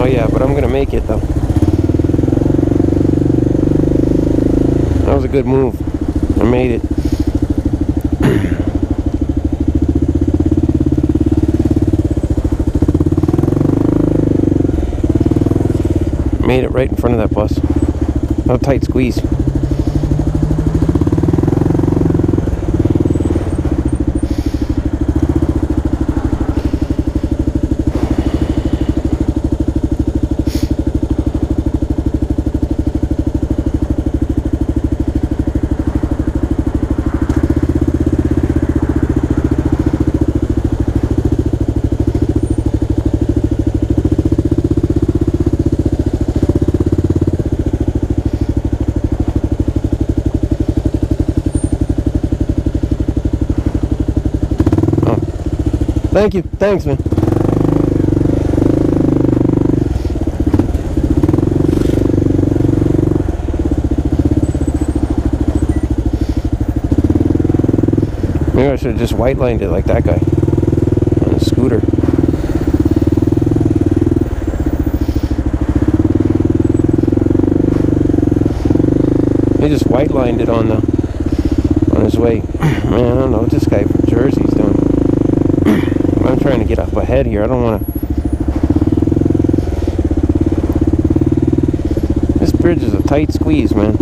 Oh yeah, but I'm gonna make it though. That was a good move. I made it. Made it right in front of that bus. No tight squeeze. Thank you. Thanks, man. Maybe I should have just white lined it like that guy on a scooter. He just white lined it on his way. Man, I don't know what this guy from Jersey's doing. I'm trying to get up ahead here. I don't want to. This bridge is a tight squeeze, man.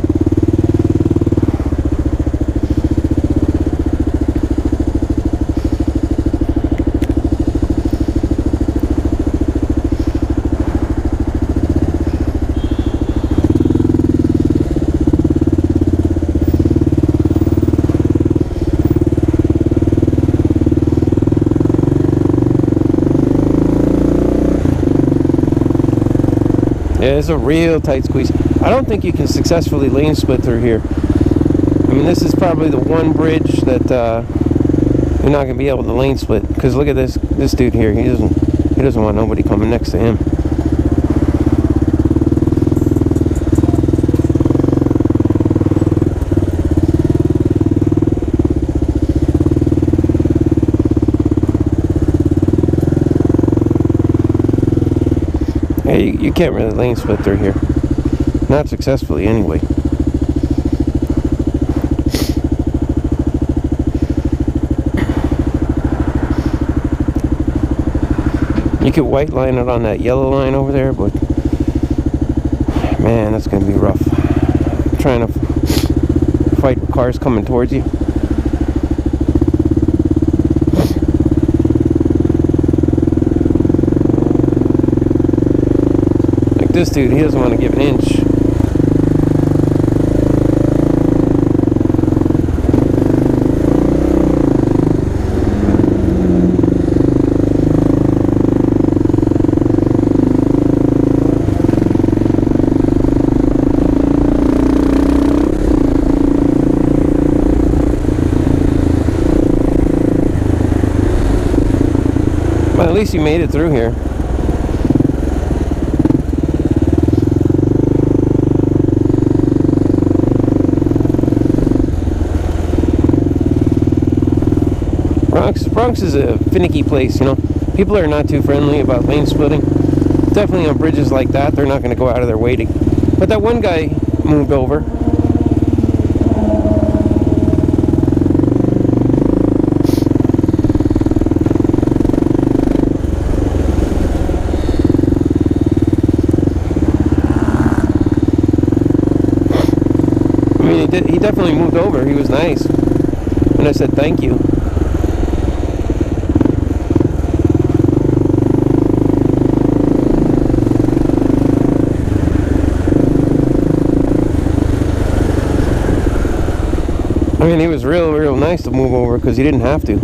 Yeah, it's a real tight squeeze. I don't think you can successfully lane split through here. I mean, this is probably the one bridge that you're not gonna be able to lane split. Because look at this dude here. He doesn't want nobody coming next to him. Hey, you can't really lane split through here. Not successfully, anyway. You could white line it on that yellow line over there, but man, that's gonna be rough. Trying to fight cars coming towards you. This dude, he doesn't want to give an inch. Well, at least he made it through here. Bronx is a finicky place, you know. People are not too friendly about lane splitting. Definitely on bridges like that, they're not going to go out of their way to. But that one guy moved over. I mean, he definitely moved over. He was nice. And I said thank you. I mean, he was real nice to move over because he didn't have to.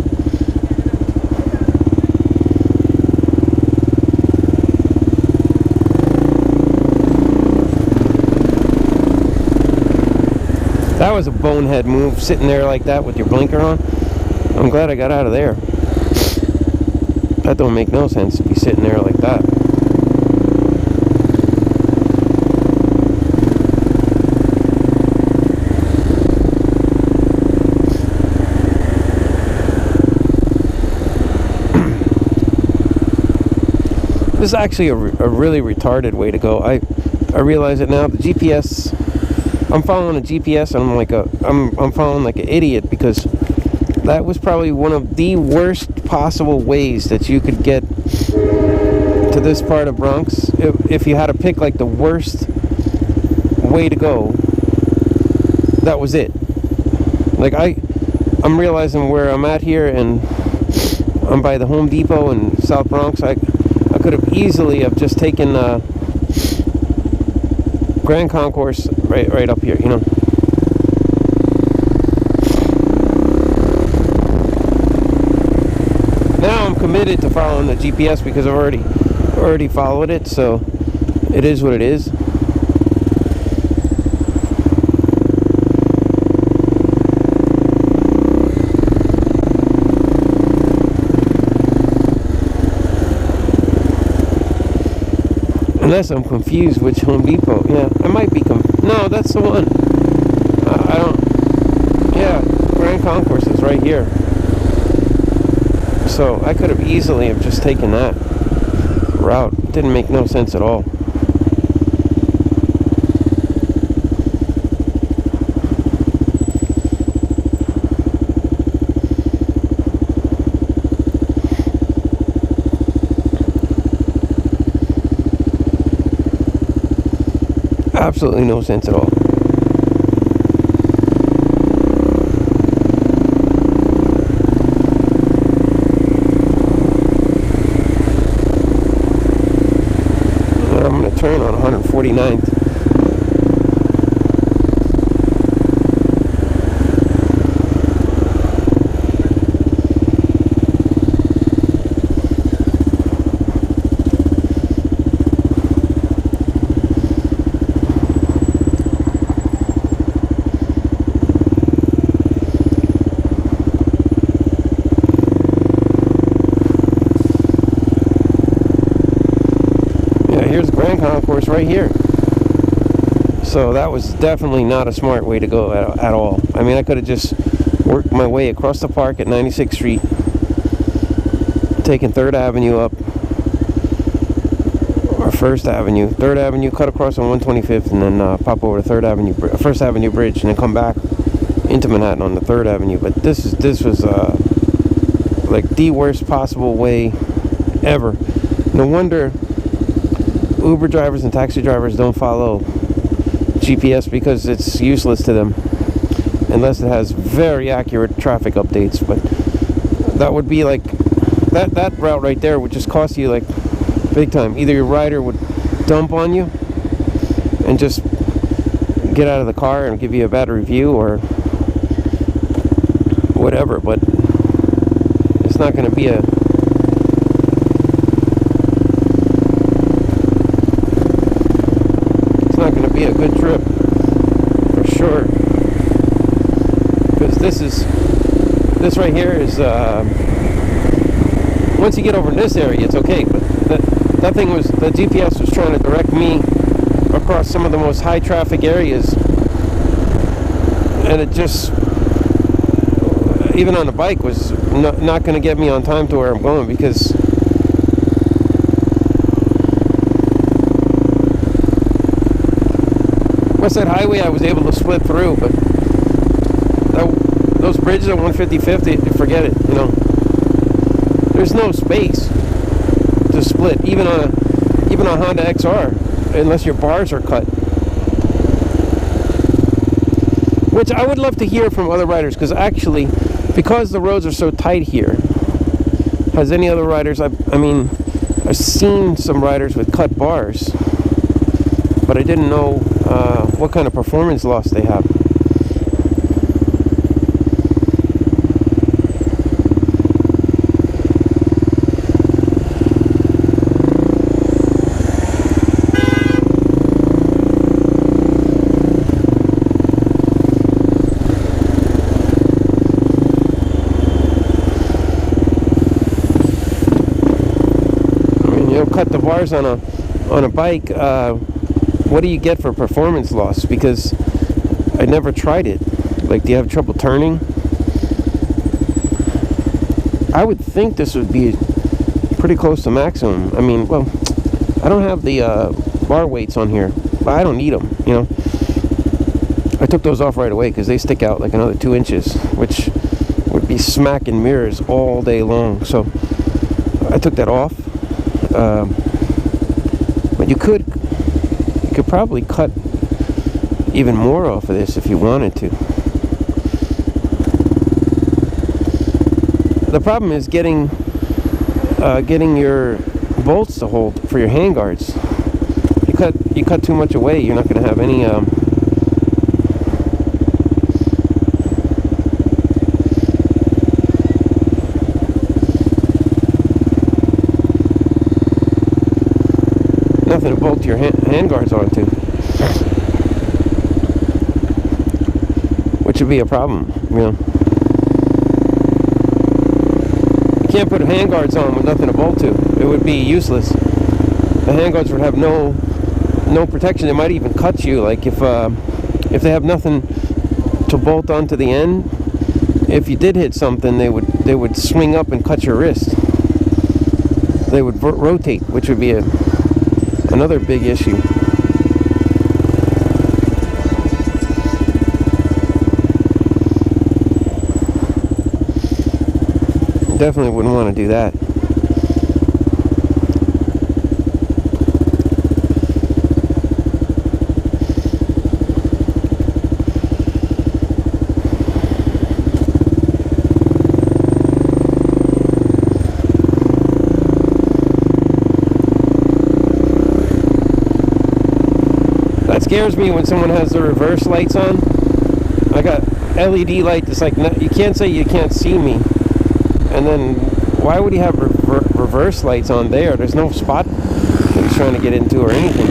That was a bonehead move, sitting there like that with your blinker on. I'm glad I got out of there. That don't make no sense to be sitting there like that. This is actually a really retarded way to go. I realize it now. The GPS, I'm following a GPS, and I'm following like an idiot, because that was probably one of the worst possible ways that you could get to this part of Bronx. If you had to pick like the worst way to go, that was it. Like I'm realizing where I'm at here, and I'm by the Home Depot in South Bronx. I could have easily have just taken Grand Concourse right up here, you know. Now I'm committed to following the GPS because I've already followed it, so it is what it is. Unless I'm confused which Home Depot. Yeah, I might be no, that's the one. I don't... Yeah, Grand Concourse is right here. So I could have easily have just taken that route. It didn't make no sense at all. Absolutely no sense at all. I'm going to turn on 149th. Here's Grand Concourse right here. So that was definitely not a smart way to go at all. I mean, I could have just worked my way across the park at 96th Street, taken 3rd Avenue up, or 1st Avenue, 3rd Avenue, cut across on 125th, and then pop over to 1st Avenue Bridge, and then come back into Manhattan on the 3rd Avenue. But this was like the worst possible way ever. No wonder Uber drivers and taxi drivers don't follow GPS, because it's useless to them unless it has very accurate traffic updates. But that would be like that route right there would just cost you like big time. Either your rider would dump on you and just get out of the car and give you a bad review or whatever, but it's not going to be a good trip for sure, because this right here is once you get over in this area it's okay, but that thing was, the GPS was trying to direct me across some of the most high traffic areas, and it just, even on the bike, was not going to get me on time to where I'm going, because West Side Highway I was able to split through, but those bridges on 155th, forget it, you know. There's no space to split, even on a Honda XR, unless your bars are cut. Which I would love to hear from other riders, because actually, because the roads are so tight here, has any other riders, I mean, I've seen some riders with cut bars, but I didn't know what kind of performance loss they have. I mean, you know, cut the bars on a bike. What do you get for performance loss? Because I never tried it. Like, do you have trouble turning? I would think this would be pretty close to maximum. I mean, well, I don't have the bar weights on here, but I don't need them, you know. I took those off right away because they stick out like another 2 inches, which would be smacking mirrors all day long. So I took that off. But you could probably cut even more off of this if you wanted to. The problem is getting your bolts to hold for your handguards. You cut too much away, you're not going to have any nothing to bolt your handguards onto, which would be a problem, you know. You can't put handguards on with nothing to bolt to. It would be useless. The handguards would have no protection. They might even cut you. Like if they have nothing to bolt onto the end, if you did hit something, they would swing up and cut your wrist. They would rotate, which would be another big issue. Definitely wouldn't want to do that. That scares me when someone has the reverse lights on. I got LED light that's like, you can't say you can't see me. And then, why would he have reverse lights on there? There's no spot that he's trying to get into or anything.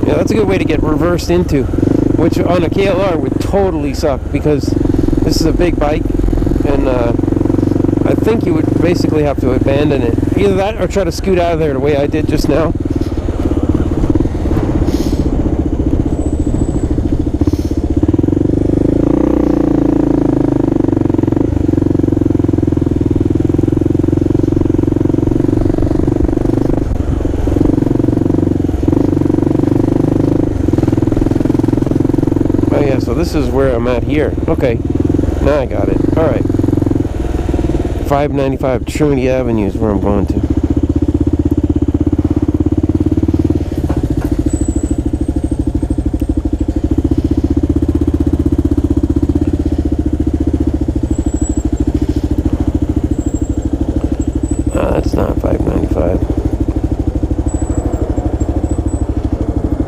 Yeah, that's a good way to get reversed into, which on a KLR would totally suck because this is a big bike, and I think you would basically have to abandon it. Either that or try to scoot out of there the way I did just now. Oh yeah, so this is where I'm at here. Okay, now I got it. Alright. 595 Trinity Avenue is where I'm going to. That's not 595.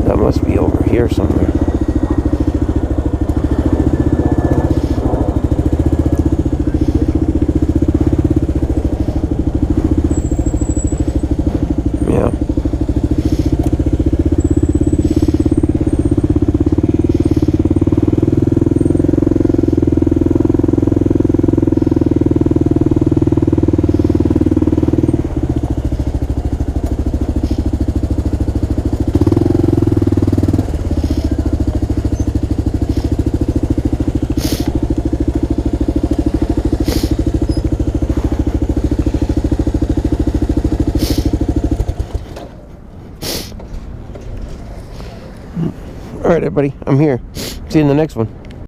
That must be over here somewhere. Alright everybody, I'm here. See you in the next one.